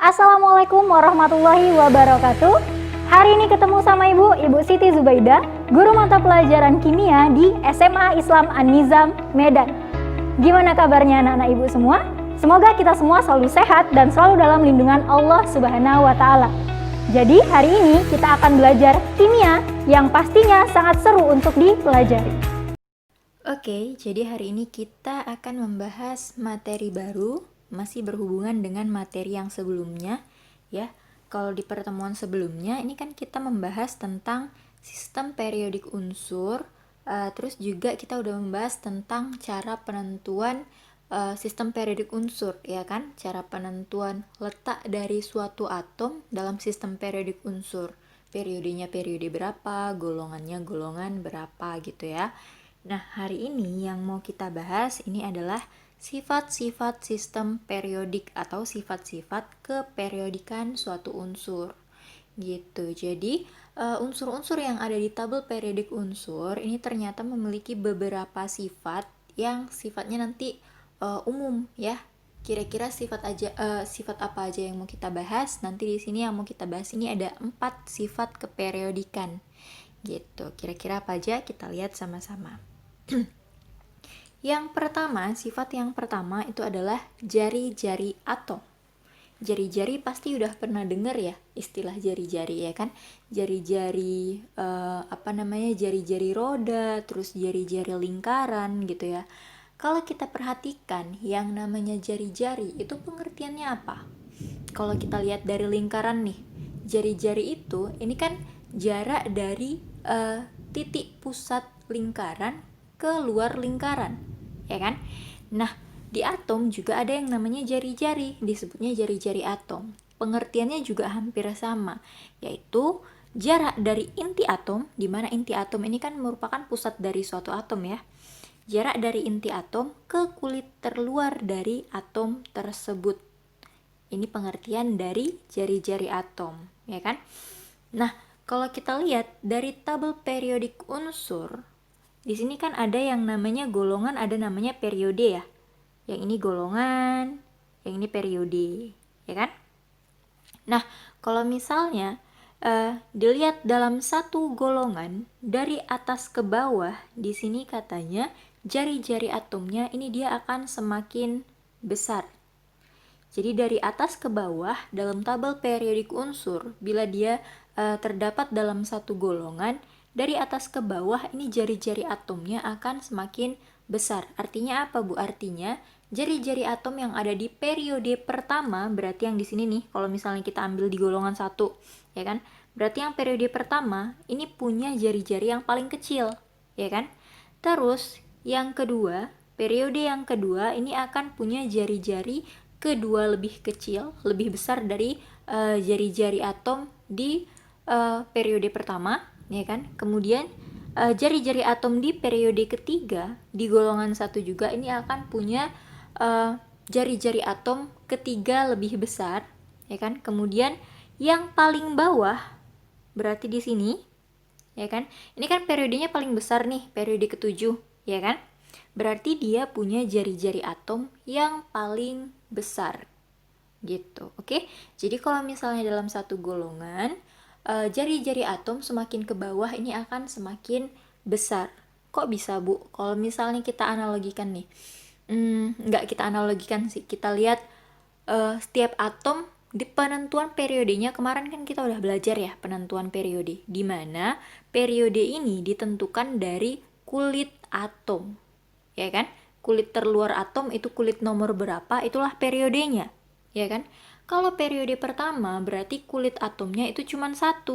Assalamualaikum warahmatullahi wabarakatuh. Hari ini ketemu sama Ibu Siti Zubaida, guru mata pelajaran kimia di SMA Islam An-Nizam, Medan. Gimana kabarnya anak-anak Ibu semua? Semoga kita semua selalu sehat dan selalu dalam lindungan Allah Subhanahu wa Ta'ala. Jadi hari ini kita akan belajar kimia yang pastinya sangat seru untuk dipelajari. Oke, jadi hari ini kita akan membahas materi baru, masih berhubungan dengan materi yang sebelumnya, ya. Kalau di pertemuan sebelumnya, ini kan kita membahas tentang sistem periodik unsur, terus juga kita udah membahas tentang cara penentuan sistem periodik unsur, ya kan? Cara penentuan letak dari suatu atom dalam sistem periodik unsur. Periodenya periode berapa, golongannya golongan berapa gitu ya. Nah, hari ini yang mau kita bahas ini adalah sifat-sifat sistem periodik atau sifat-sifat keperiodikan suatu unsur. Gitu. Jadi, unsur-unsur yang ada di tabel periodik unsur ini ternyata memiliki beberapa sifat yang sifatnya nanti umum ya. Kira-kira sifat apa aja yang mau kita bahas? Nanti di sini yang mau kita bahas ini ada 4 sifat keperiodikan. Gitu. Kira-kira apa aja? Kita lihat sama-sama. Sifat yang pertama itu adalah jari-jari atom. Jari-jari pasti udah pernah dengar ya istilah jari-jari ya kan? Jari-jari jari-jari roda, terus jari-jari lingkaran gitu ya. Kalau kita perhatikan yang namanya jari-jari itu pengertiannya apa? Kalau kita lihat dari lingkaran nih, jari-jari itu ini kan jarak dari titik pusat lingkaran ke luar lingkaran, ya kan? Nah, di atom juga ada yang namanya jari-jari, disebutnya jari-jari atom. Pengertiannya juga hampir sama, yaitu jarak dari inti atom, di mana inti atom ini kan merupakan pusat dari suatu atom ya. Jarak dari inti atom ke kulit terluar dari atom tersebut. Ini pengertian dari jari-jari atom, ya kan? Nah, kalau kita lihat dari tabel periodik unsur, di sini kan ada yang namanya golongan, ada namanya periode ya. Yang ini golongan, yang ini periode, ya kan? Nah, kalau misalnya dilihat dalam satu golongan dari atas ke bawah, di sini katanya jari-jari atomnya ini dia akan semakin besar. Jadi dari atas ke bawah dalam tabel periodik unsur, bila dia terdapat dalam satu golongan, dari atas ke bawah ini jari-jari atomnya akan semakin besar. Artinya apa, Bu? Artinya jari-jari atom yang ada di periode pertama, berarti yang di sini nih, kalau misalnya kita ambil di golongan 1, ya kan? Berarti yang periode pertama ini punya jari-jari yang paling kecil, ya kan? Terus yang kedua, periode yang kedua ini akan punya jari-jari kedua lebih kecil, lebih besar dari jari-jari atom di periode pertama, ya kan? Kemudian jari-jari atom di periode ketiga di golongan 1 juga ini akan punya jari-jari atom ketiga lebih besar, ya kan? Kemudian yang paling bawah berarti di sini, ya kan? Ini kan periodenya paling besar nih, periode ke-7, ya kan? Berarti dia punya jari-jari atom yang paling besar. Gitu, oke? Jadi kalau misalnya dalam satu golongan jari-jari atom semakin ke bawah ini akan semakin besar. Kok bisa, Bu? Kalau misalnya kita analogikan nih, nggak kita analogikan sih, kita lihat setiap atom di penentuan periodenya. Kemarin kan kita udah belajar ya penentuan periode, di mana periode ini ditentukan dari kulit atom, ya kan? Kulit terluar atom itu kulit nomor berapa, itulah periodenya, ya kan? Kalau periode pertama berarti kulit atomnya itu cuma 1.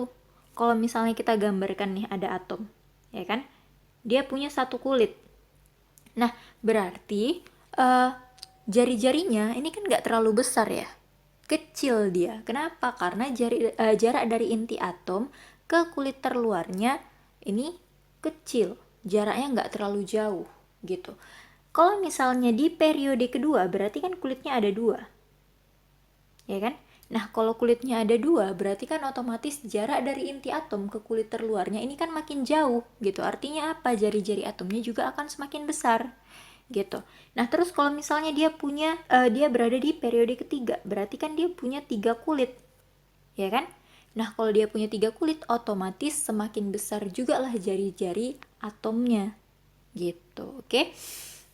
Kalau misalnya kita gambarkan nih ada atom, ya kan? Dia punya 1 kulit. Nah, berarti jari-jarinya ini kan nggak terlalu besar ya, kecil dia. Kenapa? Karena jarak dari inti atom ke kulit terluarnya ini kecil, jaraknya nggak terlalu jauh gitu. Kalau misalnya di periode kedua berarti kan kulitnya ada 2, ya kan? Nah, kalau kulitnya ada 2, berarti kan otomatis jarak dari inti atom ke kulit terluarnya ini kan makin jauh gitu. Artinya apa? Jari-jari atomnya juga akan semakin besar gitu. Nah, terus kalau misalnya dia berada di periode ketiga, berarti kan dia punya 3 kulit, ya kan? Nah, kalau dia punya 3 kulit, otomatis semakin besar juga lah jari-jari atomnya, gitu, oke?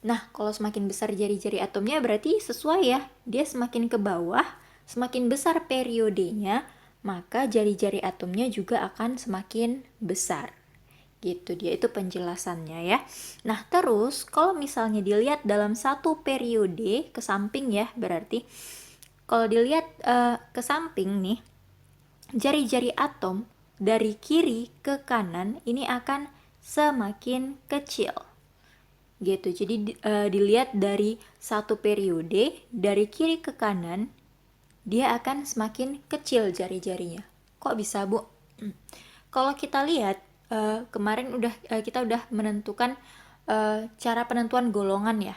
Nah, kalau semakin besar jari-jari atomnya berarti sesuai ya, dia semakin ke bawah, semakin besar periodenya, maka jari-jari atomnya juga akan semakin besar. Gitu, dia itu penjelasannya ya. Nah, terus kalau misalnya dilihat dalam satu periode ke samping ya, berarti kalau dilihat ke samping nih, jari-jari atom dari kiri ke kanan ini akan semakin kecil. Gitu. Jadi dilihat dari satu periode dari kiri ke kanan, dia akan semakin kecil jari-jarinya. Kok bisa, Bu? Kalau kita lihat kemarin kita udah menentukan cara penentuan golongan ya.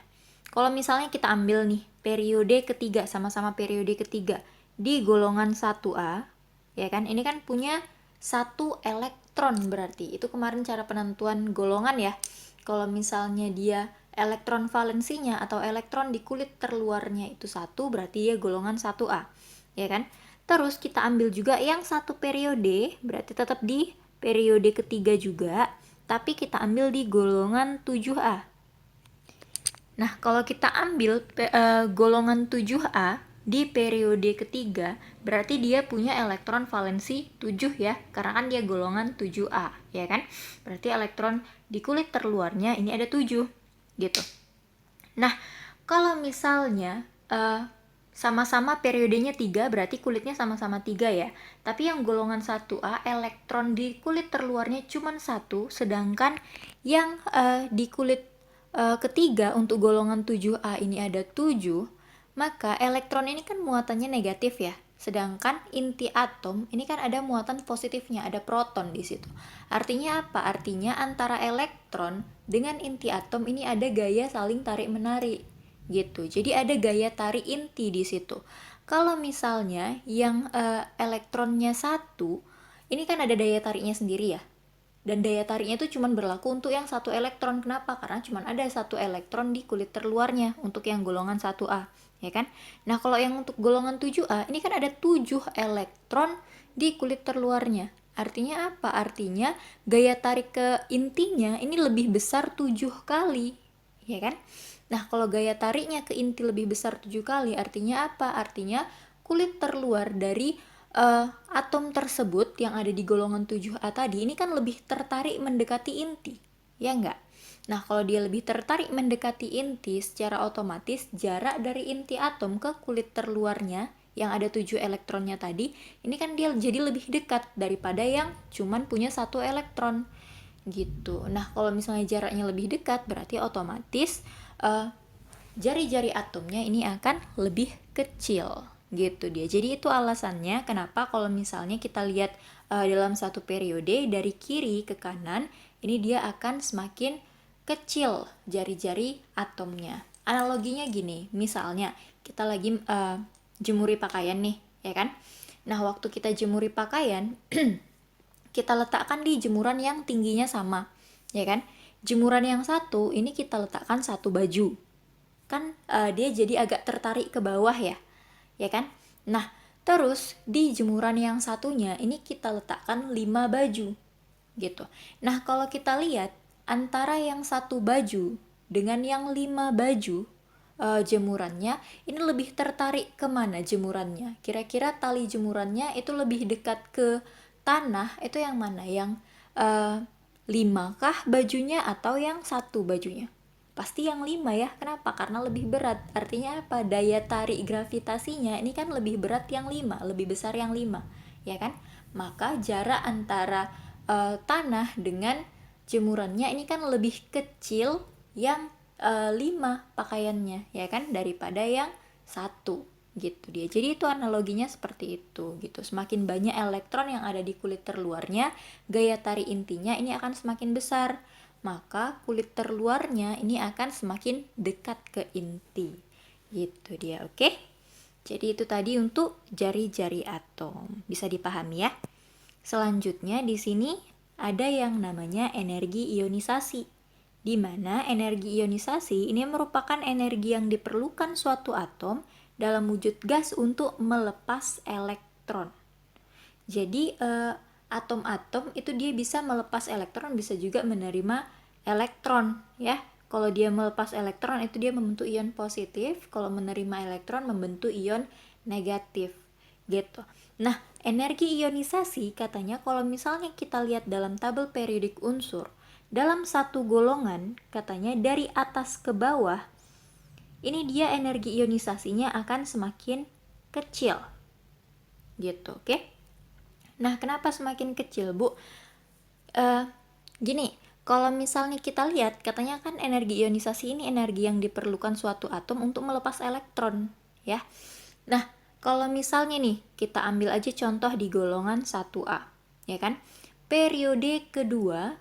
Kalau misalnya kita ambil nih periode ketiga, sama-sama periode ketiga di golongan 1A, ya kan? Ini kan punya 1 elektron berarti. Itu kemarin cara penentuan golongan ya. Kalau misalnya dia elektron valensinya atau elektron di kulit terluarnya itu 1, berarti dia golongan 1A, ya kan? Terus kita ambil juga yang satu periode, berarti tetap di periode ketiga juga, tapi kita ambil di golongan 7A. Nah, kalau kita ambil golongan 7A di periode ketiga, berarti dia punya elektron valensi 7 ya, karena kan dia golongan 7A, ya kan? Berarti elektron di kulit terluarnya ini ada 7, gitu. Nah, kalau misalnya sama-sama periodenya 3, berarti kulitnya sama-sama 3 ya. Tapi yang golongan 1A, elektron di kulit terluarnya cuma 1, sedangkan yang di kulit ketiga untuk golongan 7A ini ada 7, maka elektron ini kan muatannya negatif ya. Sedangkan inti atom ini kan ada muatan positifnya, ada proton di situ. Artinya apa? Artinya antara elektron dengan inti atom ini ada gaya saling tarik-menarik gitu. Jadi ada gaya tarik inti di situ. Kalau misalnya yang elektronnya 1, ini kan ada daya tariknya sendiri ya. Dan daya tariknya itu cuma berlaku untuk yang 1 elektron. Kenapa? Karena cuma ada 1 elektron di kulit terluarnya untuk yang golongan 1A, ya kan? Nah, kalau yang untuk golongan 7A, ini kan ada 7 elektron di kulit terluarnya. Artinya apa? Artinya gaya tarik ke intinya ini lebih besar 7 kali, ya kan? Nah, kalau gaya tariknya ke inti lebih besar 7 kali, artinya apa? Artinya kulit terluar dari atom tersebut yang ada di golongan 7A tadi, ini kan lebih tertarik mendekati inti, ya enggak? Nah, kalau dia lebih tertarik mendekati inti, secara otomatis jarak dari inti atom ke kulit terluarnya yang ada 7 elektronnya tadi, ini kan dia jadi lebih dekat daripada yang cuman punya 1 elektron. Gitu. Nah, kalau misalnya jaraknya lebih dekat, berarti otomatis jari-jari atomnya ini akan lebih kecil, gitu dia. Jadi itu alasannya kenapa kalau misalnya kita lihat dalam satu periode dari kiri ke kanan, ini dia akan semakin kecil jari-jari atomnya. Analoginya gini, misalnya kita lagi jemuri pakaian nih, ya kan? Nah, waktu kita jemuri pakaian, kita letakkan di jemuran yang tingginya sama, ya kan? Jemuran yang satu ini kita letakkan satu baju, kan dia jadi agak tertarik ke bawah ya kan? Nah, terus di jemuran yang satunya ini kita letakkan 5 baju, gitu. Nah, kalau kita lihat antara yang satu baju dengan yang 5 baju, jemurannya ini lebih tertarik kemana jemurannya? Kira-kira tali jemurannya itu lebih dekat ke tanah, itu yang mana? Yang 5 kah bajunya atau yang satu bajunya? Pasti yang 5 ya. Kenapa? Karena lebih berat. Artinya apa? Daya tarik gravitasinya ini kan lebih berat yang 5, lebih besar yang 5, ya kan? Maka jarak antara tanah dengan jemurannya ini kan lebih kecil yang 5 pakaiannya, ya kan, daripada yang 1, gitu dia. Jadi itu analoginya seperti itu, gitu. Semakin banyak elektron yang ada di kulit terluarnya, gaya tarik intinya ini akan semakin besar, maka kulit terluarnya ini akan semakin dekat ke inti, gitu dia. Oke, jadi itu tadi untuk jari-jari atom, bisa dipahami ya. Selanjutnya di sini ada yang namanya energi ionisasi. di mana energi ionisasi ini merupakan energi yang diperlukan suatu atom dalam wujud gas untuk melepas elektron. Jadi atom-atom itu dia bisa melepas elektron, bisa juga menerima elektron ya. Kalau dia melepas elektron itu dia membentuk ion positif, kalau menerima elektron membentuk ion negatif gitu. Nah, energi ionisasi katanya kalau misalnya kita lihat dalam tabel periodik unsur, dalam satu golongan katanya dari atas ke bawah, ini dia energi ionisasinya akan semakin kecil gitu, oke? Nah, kenapa semakin kecil, Bu? Gini, kalau misalnya kita lihat, katanya kan energi ionisasi ini energi yang diperlukan suatu atom untuk melepas elektron, ya. Nah, kalau misalnya nih, kita ambil aja contoh di golongan 1A, ya kan? Periode kedua,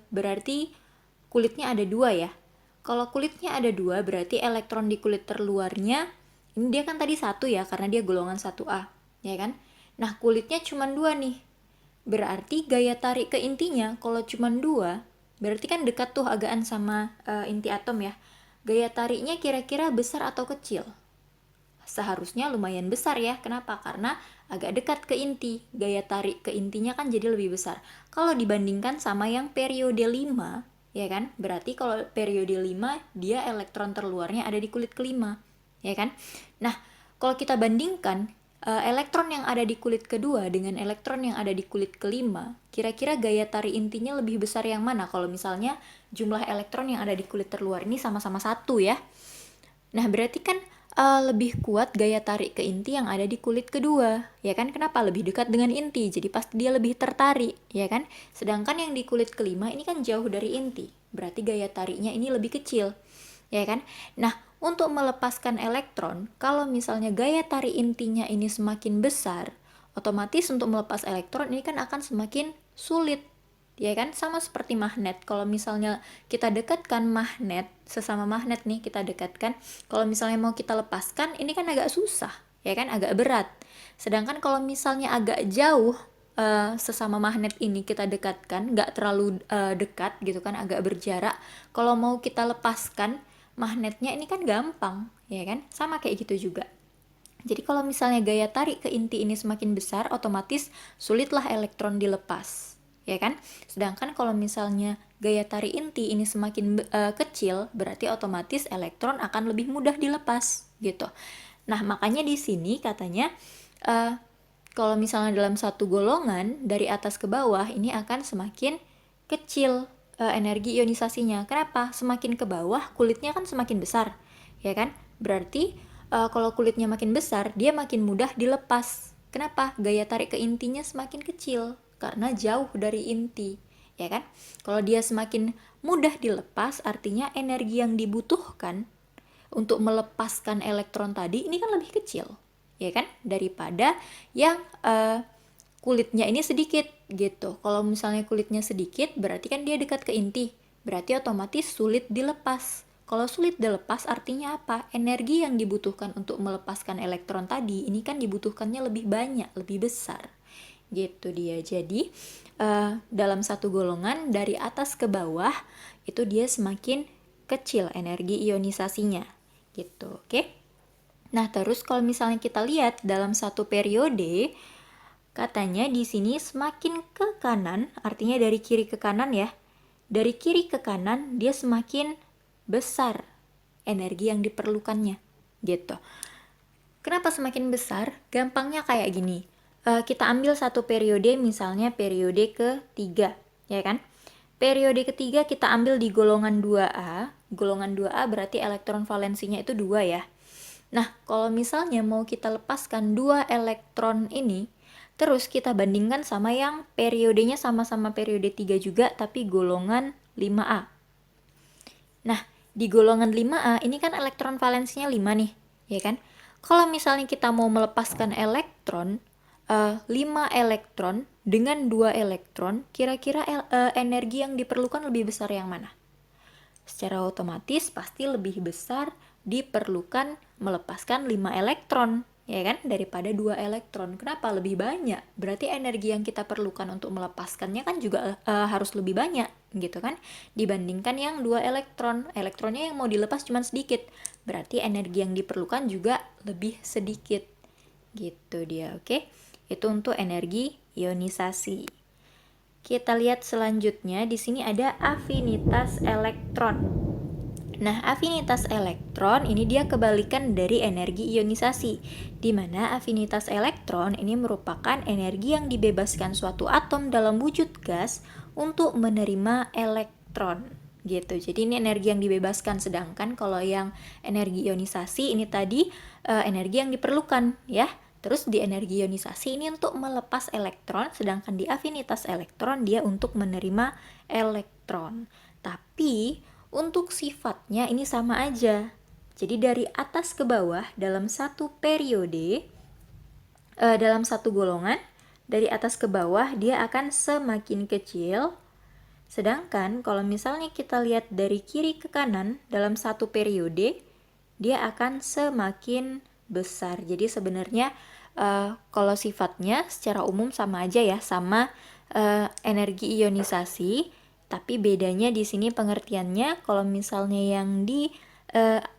berarti kulitnya ada 2 ya. Kalau kulitnya ada 2, berarti elektron di kulit terluarnya, ini dia kan tadi 1 ya, karena dia golongan 1A, ya kan? Nah, kulitnya cuma 2 nih. Berarti gaya tarik ke intinya kalau cuma 2, berarti kan dekat tuh agaan sama inti atom ya. Gaya tariknya kira-kira besar atau kecil? Seharusnya lumayan besar ya. Kenapa? Karena agak dekat ke inti. Gaya tarik ke intinya kan jadi lebih besar. Kalau dibandingkan sama yang periode 5, ya kan? Berarti kalau periode 5 dia elektron terluarnya ada di kulit kelima, ya kan? Nah, kalau kita bandingkan elektron yang ada di kulit kedua dengan elektron yang ada di kulit kelima, kira-kira gaya tarik intinya lebih besar yang mana? Kalau misalnya jumlah elektron yang ada di kulit terluar ini sama-sama 1 ya. Nah, berarti kan lebih kuat gaya tarik ke inti yang ada di kulit kedua, ya kan? Kenapa? Lebih dekat dengan inti, jadi pasti dia lebih tertarik, ya kan? Sedangkan yang di kulit kelima ini kan jauh dari inti, berarti gaya tariknya ini lebih kecil, ya kan? Nah, untuk melepaskan elektron, kalau misalnya gaya tarik intinya ini semakin besar, otomatis untuk melepas elektron ini kan akan semakin sulit, ya kan? Sama seperti magnet. Kalau misalnya kita dekatkan magnet, sesama magnet nih kita dekatkan, kalau misalnya mau kita lepaskan, ini kan agak susah, ya kan? Agak berat. Sedangkan kalau misalnya agak jauh, sesama magnet ini kita dekatkan, nggak terlalu dekat gitu kan, agak berjarak, kalau mau kita lepaskan magnetnya ini kan gampang, ya kan? Sama kayak gitu juga. Jadi kalau misalnya gaya tarik ke inti ini semakin besar, otomatis sulitlah elektron dilepas, ya kan? Sedangkan kalau misalnya gaya tarik inti ini semakin kecil, berarti otomatis elektron akan lebih mudah dilepas, gitu. Nah, makanya di sini katanya kalau misalnya dalam satu golongan dari atas ke bawah ini akan semakin kecil energi ionisasinya. Kenapa? Semakin ke bawah kulitnya kan semakin besar, ya kan? Berarti kalau kulitnya makin besar, dia makin mudah dilepas. Kenapa? Gaya tarik ke intinya semakin kecil karena jauh dari inti, ya kan? Kalau dia semakin mudah dilepas, artinya energi yang dibutuhkan untuk melepaskan elektron tadi ini kan lebih kecil, ya kan? Daripada yang kulitnya ini sedikit gitu. Kalau misalnya kulitnya sedikit, berarti kan dia dekat ke inti. Berarti otomatis sulit dilepas. Kalau sulit dilepas artinya apa? Energi yang dibutuhkan untuk melepaskan elektron tadi, ini kan dibutuhkannya lebih banyak, lebih besar. Gitu dia. Jadi, dalam satu golongan dari atas ke bawah, itu dia semakin kecil energi ionisasinya. Gitu, oke? Nah, terus kalau misalnya kita lihat dalam satu periode, katanya di sini semakin ke kanan, artinya dari kiri ke kanan ya. Dari kiri ke kanan dia semakin besar energi yang diperlukannya, gitu. Kenapa semakin besar? Gampangnya kayak gini. Kita ambil satu periode, misalnya periode ketiga, ya kan? Periode ketiga kita ambil di golongan 2A. Golongan 2A berarti elektron valensinya itu 2 ya. Nah, kalau misalnya mau kita lepaskan 2 elektron ini, terus kita bandingkan sama yang periodenya sama-sama periode 3 juga, tapi golongan 5A. Nah, di golongan 5A ini kan elektron valensinya 5 nih, ya kan? Kalau misalnya kita mau melepaskan elektron, 5 elektron dengan 2 elektron, kira-kira energi yang diperlukan lebih besar yang mana? Secara otomatis pasti lebih besar diperlukan melepaskan 5 elektron, ya kan, daripada 2 elektron. Kenapa lebih banyak? Berarti energi yang kita perlukan untuk melepaskannya kan juga harus lebih banyak gitu kan, dibandingkan yang 2 elektron. Elektronnya yang mau dilepas cuma sedikit, berarti energi yang diperlukan juga lebih sedikit gitu dia. Oke, itu untuk energi ionisasi. Kita lihat selanjutnya, di sini ada afinitas elektron. Nah, afinitas elektron ini dia kebalikan dari energi ionisasi, di mana afinitas elektron ini merupakan energi yang dibebaskan suatu atom dalam wujud gas untuk menerima elektron. Gitu. Jadi ini energi yang dibebaskan, sedangkan kalau yang energi ionisasi ini tadi energi yang diperlukan ya. Terus di energi ionisasi ini untuk melepas elektron, sedangkan di afinitas elektron dia untuk menerima elektron. Tapi untuk sifatnya ini sama aja. Jadi dari atas ke bawah dalam satu periode, dalam satu golongan, dari atas ke bawah dia akan semakin kecil. Sedangkan kalau misalnya kita lihat dari kiri ke kanan dalam satu periode, dia akan semakin besar. Jadi sebenarnya kalau sifatnya secara umum sama aja ya, sama energi ionisasi, tapi bedanya di sini pengertiannya. Kalau misalnya yang di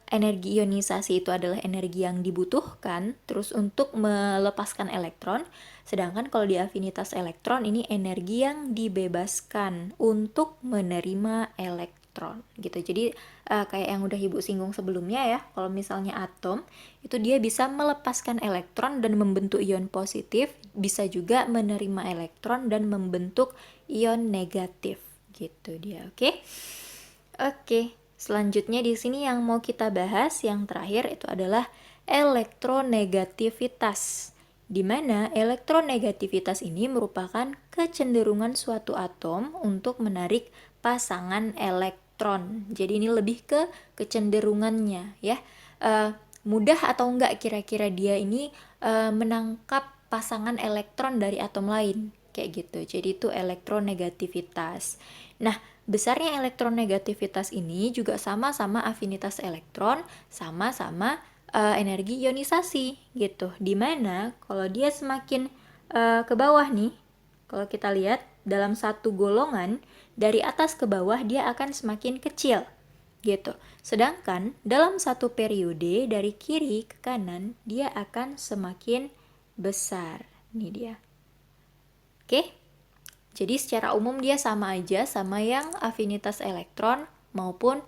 energi ionisasi itu adalah energi yang dibutuhkan terus untuk melepaskan elektron, sedangkan kalau di afinitas elektron ini energi yang dibebaskan untuk menerima elektron gitu. Jadi kayak yang udah Ibu singgung sebelumnya ya, kalau misalnya atom itu dia bisa melepaskan elektron dan membentuk ion positif, bisa juga menerima elektron dan membentuk ion negatif gitu dia. Oke, selanjutnya di sini yang mau kita bahas yang terakhir itu adalah elektronegativitas, di mana elektronegativitas ini merupakan kecenderungan suatu atom untuk menarik pasangan elektron. Jadi ini lebih ke kecenderungannya ya. Mudah atau enggak kira-kira dia ini menangkap pasangan elektron dari atom lain kayak gitu. Jadi itu elektronegativitas. Nah, besarnya elektronegativitas ini juga sama-sama afinitas elektron, sama-sama energi ionisasi gitu. Dimana kalau dia semakin ke bawah nih, kalau kita lihat dalam satu golongan dari atas ke bawah dia akan semakin kecil gitu. Sedangkan dalam satu periode dari kiri ke kanan dia akan semakin besar. Ini dia. Oke. Jadi secara umum dia sama aja sama yang afinitas elektron maupun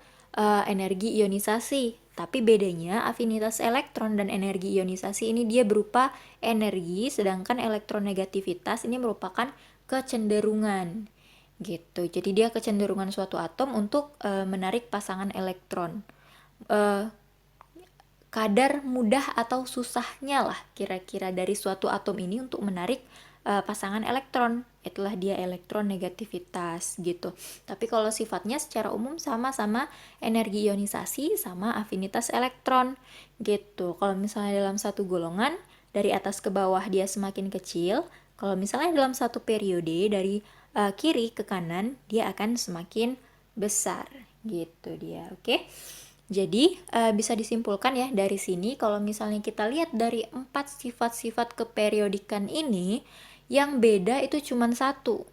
energi ionisasi. Tapi bedanya afinitas elektron dan energi ionisasi ini dia berupa energi, sedangkan elektronegativitas ini merupakan kecenderungan gitu. Jadi dia kecenderungan suatu atom untuk menarik pasangan elektron. Kadar mudah atau susahnya lah kira-kira dari suatu atom ini untuk menarik pasangan elektron, itulah dia elektronegativitas gitu. Tapi kalau sifatnya secara umum sama-sama energi ionisasi sama afinitas elektron gitu. Kalau misalnya dalam satu golongan dari atas ke bawah dia semakin kecil, kalau misalnya dalam satu periode dari kiri ke kanan dia akan semakin besar gitu dia. Oke. Jadi bisa disimpulkan ya dari sini kalau misalnya kita lihat dari 4 sifat-sifat keperiodikan ini, yang beda itu cuma satu,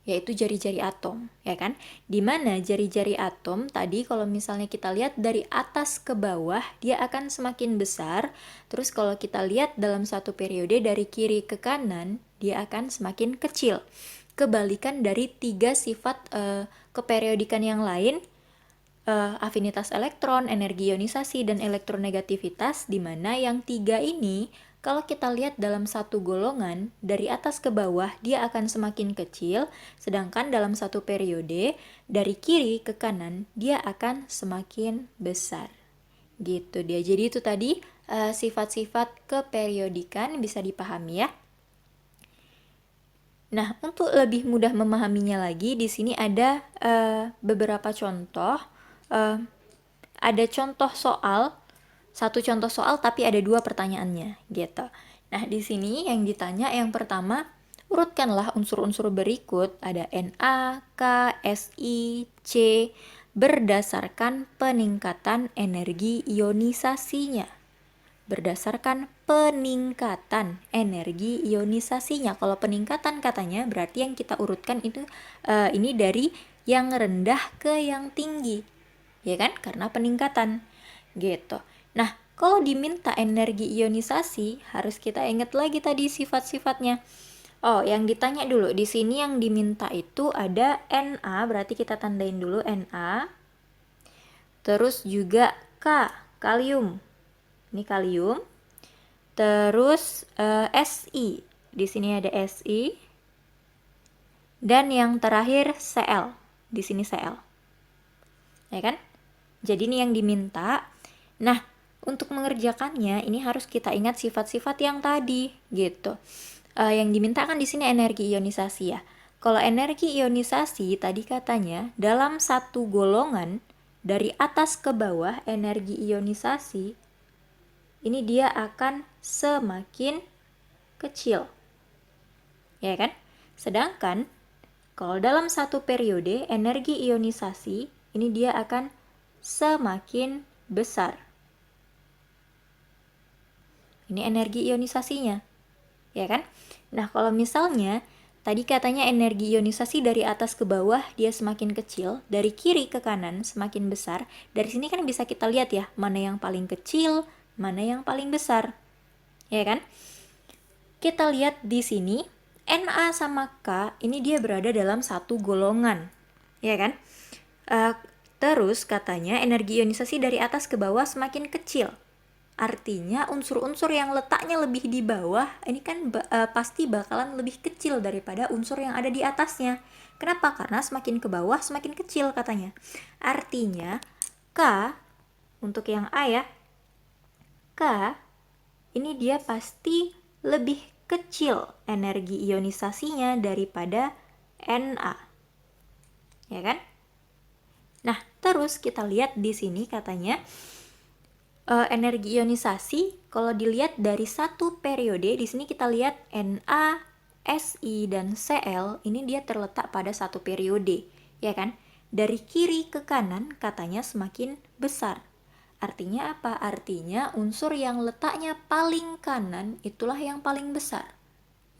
yaitu jari-jari atom, ya kan? Dimana jari-jari atom tadi kalau misalnya kita lihat dari atas ke bawah dia akan semakin besar, terus kalau kita lihat dalam satu periode dari kiri ke kanan dia akan semakin kecil. Kebalikan dari 3 sifat keperiodikan yang lain, afinitas elektron, energi ionisasi, dan elektronegativitas, di mana yang 3 ini kalau kita lihat dalam satu golongan dari atas ke bawah dia akan semakin kecil, sedangkan dalam satu periode dari kiri ke kanan dia akan semakin besar gitu dia. Jadi itu tadi sifat-sifat keperiodikan bisa dipahami ya. Nah, untuk lebih mudah memahaminya lagi, di sini ada beberapa contoh. Ada contoh soal, satu contoh soal tapi ada 2 pertanyaannya gitu. Nah, di sini yang ditanya yang pertama, urutkanlah unsur-unsur berikut, ada Na, K, Si, C berdasarkan peningkatan energi ionisasinya. berdasarkan peningkatan energi ionisasinya. Kalau peningkatan katanya berarti yang kita urutkan itu ini dari yang rendah ke yang tinggi, ya kan? Karena peningkatan gitu. Nah, kalau diminta energi ionisasi harus kita ingat lagi tadi sifat-sifatnya. Oh, yang ditanya dulu di sini yang diminta itu ada Na, berarti kita tandain dulu Na. Terus juga K, kalium. Ini kalium. Terus Si. Di sini ada Si. Dan yang terakhir Cl. Di sini Cl. Ya kan? Jadi ini yang diminta. Nah, untuk mengerjakannya ini harus kita ingat sifat-sifat yang tadi gitu. Yang diminta kan di sini energi ionisasi ya. Kalau energi ionisasi tadi katanya dalam satu golongan dari atas ke bawah energi ionisasi ini dia akan semakin kecil. Ya kan? Sedangkan kalau dalam satu periode energi ionisasi ini dia akan semakin besar. Ini energi ionisasinya. Ya kan? Nah, kalau misalnya tadi katanya energi ionisasi dari atas ke bawah dia semakin kecil, dari kiri ke kanan semakin besar. Dari sini kan bisa kita lihat ya, mana yang paling kecil, mana yang paling besar. Ya kan? Kita lihat di sini, Na sama K ini dia berada dalam satu golongan. Ya kan? Terus katanya energi ionisasi dari atas ke bawah semakin kecil. Artinya unsur-unsur yang letaknya lebih di bawah ini kan pasti bakalan lebih kecil daripada unsur yang ada di atasnya. Kenapa? Karena semakin ke bawah semakin kecil katanya. Artinya K untuk yang A ya, K ini dia pasti lebih kecil energi ionisasinya daripada Na. Ya kan? Nah, terus kita lihat di sini katanya energi ionisasi kalau dilihat dari satu periode, di sini kita lihat Na, Si dan Cl ini dia terletak pada satu periode, ya kan? Dari kiri ke kanan katanya semakin besar. Artinya apa? Artinya unsur yang letaknya paling kanan itulah yang paling besar.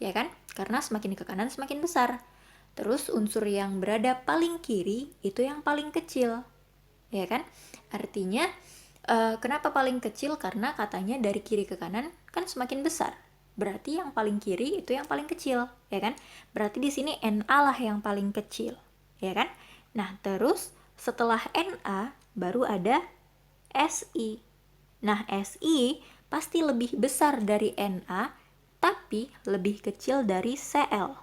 Ya kan? Karena semakin ke kanan semakin besar. Terus unsur yang berada paling kiri itu yang paling kecil. Ya kan? Artinya kenapa paling kecil? Karena katanya dari kiri ke kanan kan semakin besar. Berarti yang paling kiri itu yang paling kecil, ya kan? Berarti di sini Na lah yang paling kecil, ya kan? Nah, terus setelah Na baru ada Si. Nah, Si pasti lebih besar dari Na, tapi lebih kecil dari Cl.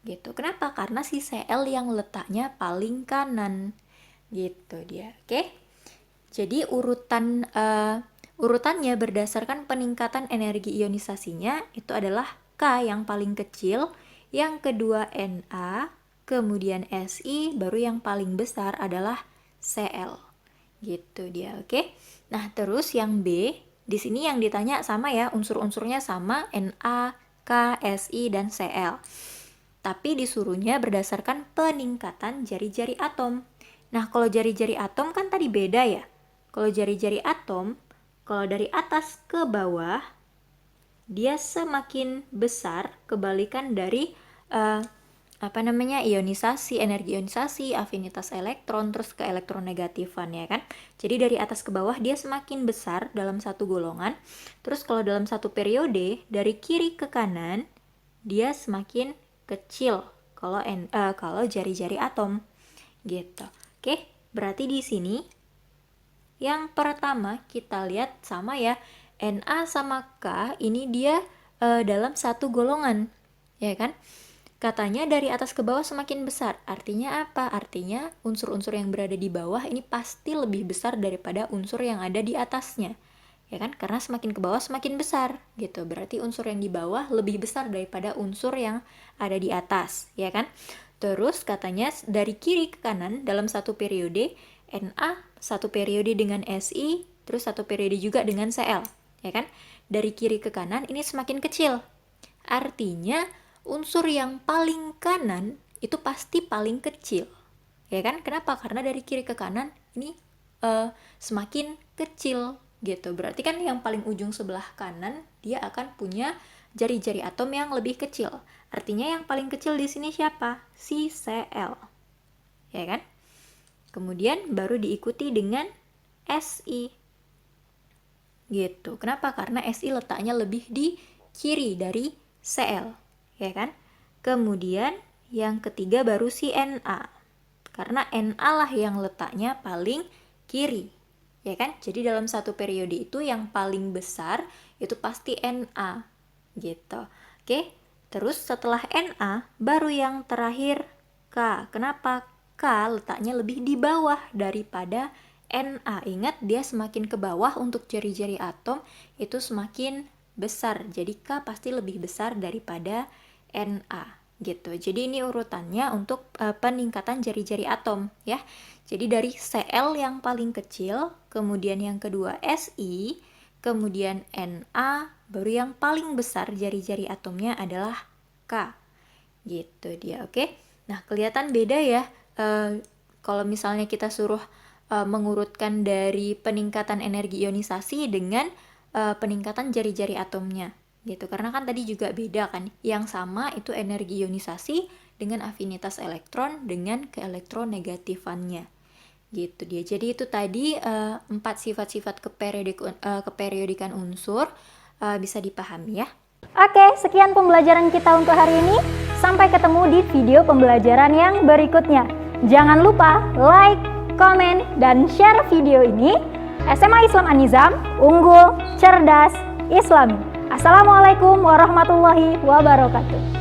Gitu. Kenapa? Karena si Cl yang letaknya paling kanan. Gitu dia, oke? Jadi urutannya berdasarkan peningkatan energi ionisasinya itu adalah K yang paling kecil, yang kedua Na, kemudian Si, baru yang paling besar adalah Cl. Gitu dia, oke? Nah, terus yang B, di sini yang ditanya sama ya, unsur-unsurnya sama Na, K, Si, dan Cl. Tapi disuruhnya berdasarkan peningkatan jari-jari atom. Nah, kalau jari-jari atom kan tadi beda ya. Kalau jari-jari atom, kalau dari atas ke bawah, dia semakin besar kebalikan dari ionisasi, energi ionisasi, afinitas elektron, terus ke elektronegatifan ya kan. Jadi dari atas ke bawah dia semakin besar dalam satu golongan. Terus kalau dalam satu periode, dari kiri ke kanan, dia semakin kecil kalau jari-jari atom gitu. Oke, berarti di sini yang pertama kita lihat sama ya, Na sama K ini dia dalam satu golongan, ya kan? Katanya dari atas ke bawah semakin besar. Artinya apa? Artinya unsur-unsur yang berada di bawah ini pasti lebih besar daripada unsur yang ada di atasnya. Ya kan? Karena semakin ke bawah semakin besar gitu. Berarti unsur yang di bawah lebih besar daripada unsur yang ada di atas, ya kan? Terus katanya dari kiri ke kanan dalam satu periode, Na satu periode dengan Si, terus satu periode juga dengan Cl, ya kan? Dari kiri ke kanan ini semakin kecil. Artinya unsur yang paling kanan itu pasti paling kecil, ya kan? Kenapa? Karena dari kiri ke kanan ini semakin kecil gitu. Berarti kan yang paling ujung sebelah kanan dia akan punya jari-jari atom yang lebih kecil. Artinya yang paling kecil di sini siapa? Si Cl. Ya kan? Kemudian baru diikuti dengan Si. Gitu. Kenapa? Karena Si letaknya lebih di kiri dari Cl, ya kan? Kemudian yang ketiga baru si Na. Karena Na lah yang letaknya paling kiri, ya kan? Jadi dalam satu periode itu yang paling besar itu pasti Na, gitu. Oke. Terus setelah Na baru yang terakhir K. Kenapa? K letaknya lebih di bawah daripada Na. Ingat, dia semakin ke bawah untuk jari-jari atom itu semakin besar. Jadi K pasti lebih besar daripada Na, gitu. Jadi ini urutannya untuk peningkatan jari-jari atom, ya. Jadi dari Cl yang paling kecil, kemudian yang kedua Si, kemudian Na, baru yang paling besar jari-jari atomnya adalah K. Gitu dia, oke? Nah, kelihatan beda ya kalau misalnya kita suruh mengurutkan dari peningkatan energi ionisasi dengan peningkatan jari-jari atomnya, gitu. Karena kan tadi juga beda kan, yang sama itu energi ionisasi dengan afinitas elektron dengan keelektronegatifannya, gitu dia. Jadi itu tadi 4 sifat-sifat keperiodikan unsur, bisa dipahami ya. Oke, sekian pembelajaran kita untuk hari ini. Sampai ketemu di video pembelajaran yang berikutnya. Jangan lupa like, komen, dan share video ini. SMA Islam An-Nizam, unggul, cerdas, Islami. Assalamualaikum warahmatullahi wabarakatuh.